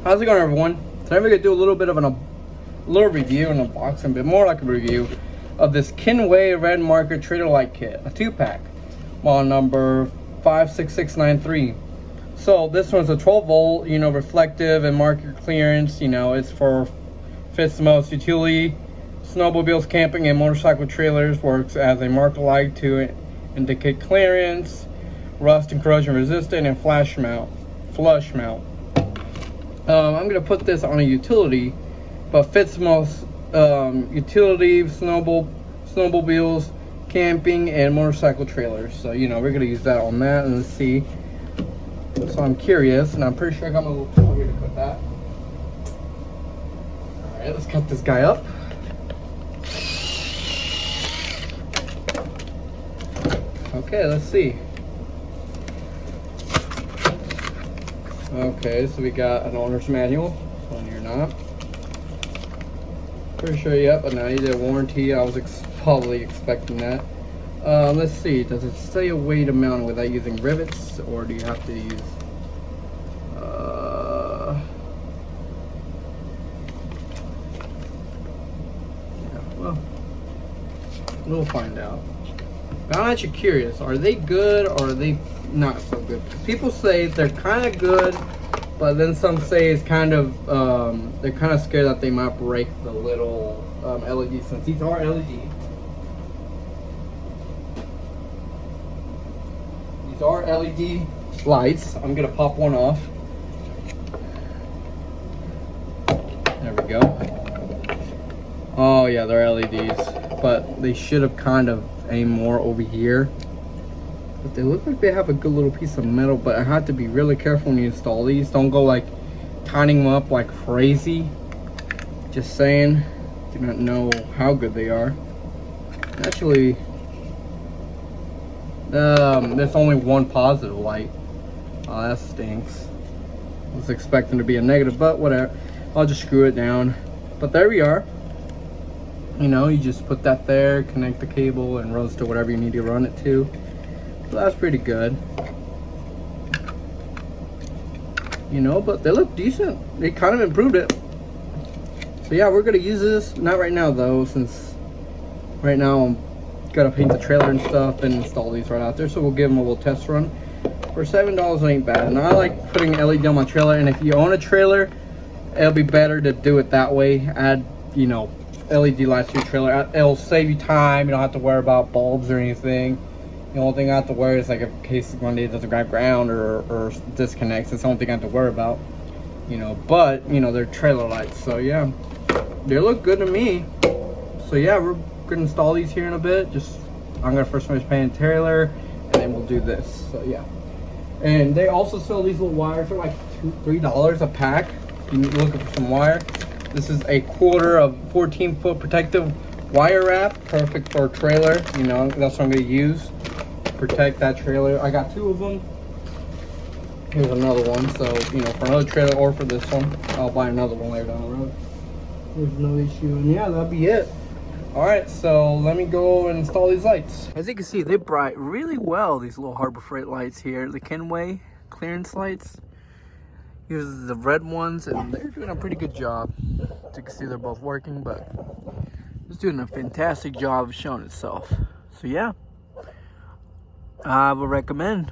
How's it going, everyone? Today we're gonna do a little bit of a little review and unboxing, but more like a review of this Kenway red marker trailer light kit, a 2-pack, model number 56693. So this one's a 12 volt, reflective and marker clearance. It's fits most utility snowmobiles, camping, and motorcycle trailers. Works as a marker light to indicate clearance, rust and corrosion resistant, and flush mount. I'm gonna put this on a utility, but fits most utility snowmobiles, camping, and motorcycle trailers. So we're gonna use that on that and see. So I'm curious, and I'm pretty sure I got my little tool here to cut that. All right, let's cut this guy up. Okay, let's see. Okay, so we got an owner's manual. When you're not. Pretty sure, yep, but now you did a warranty. I was probably expecting that. Let's see, does it say a way to mount it without using rivets, or do you have to use yeah, well, we'll find out. But I'm actually curious, are they good or are they not so good? People say they're kind of good, but then some say it's kind of they're kind of scared that they might break the little LED, since these are LED. These are LED lights. I'm gonna pop one off. There we go. Oh yeah, they're LEDs, but they should have kind of aimed more over here. But they look like they have a good little piece of metal, but I have to be really careful when you install these. Don't go like tightening them up like crazy. Just saying. Do not know how good they are. Actually, there's only one positive light. Oh, that stinks. I was expecting to be a negative, but whatever. I'll just screw it down. But there we are. You just put that there, connect the cable, and runs to whatever you need to run it to. So that's pretty good. But they look decent. They kind of improved it. So yeah, we're gonna use this. Not right now though, since right now I'm gotta paint the trailer and stuff and install these right out there. So we'll give them a little test run. For $7, it ain't bad. And I like putting LED on my trailer. And if you own a trailer, it'll be better to do it that way. Add, LED lights to your trailer. It'll save you time. You don't have to worry about bulbs or anything. The only thing I have to worry is like in case one day it doesn't grab ground or disconnects. It's the only thing I have to worry about. But they're trailer lights, so yeah, they look good to me. So yeah, we're gonna install these here in a bit. I'm gonna first finish painting the trailer, and then we'll do this. So yeah, and they also sell these little wires for like $3 a pack. You need to look for some wire. This is a quarter of 14-foot protective wire wrap, perfect for a trailer. That's what I'm gonna use to protect that trailer. I got 2 of them. Here's another one. So for another trailer or for this one, I'll buy another one later down the road. Here's another issue, and yeah, that'll be it. All right, so let me go and install these lights. As you can see, they bright really well. These little Harbor Freight lights here, the Kenway clearance lights. Here's the red ones, and they're doing a pretty good job. As you can see, they're both working, but it's doing a fantastic job of showing itself. So yeah, I would recommend.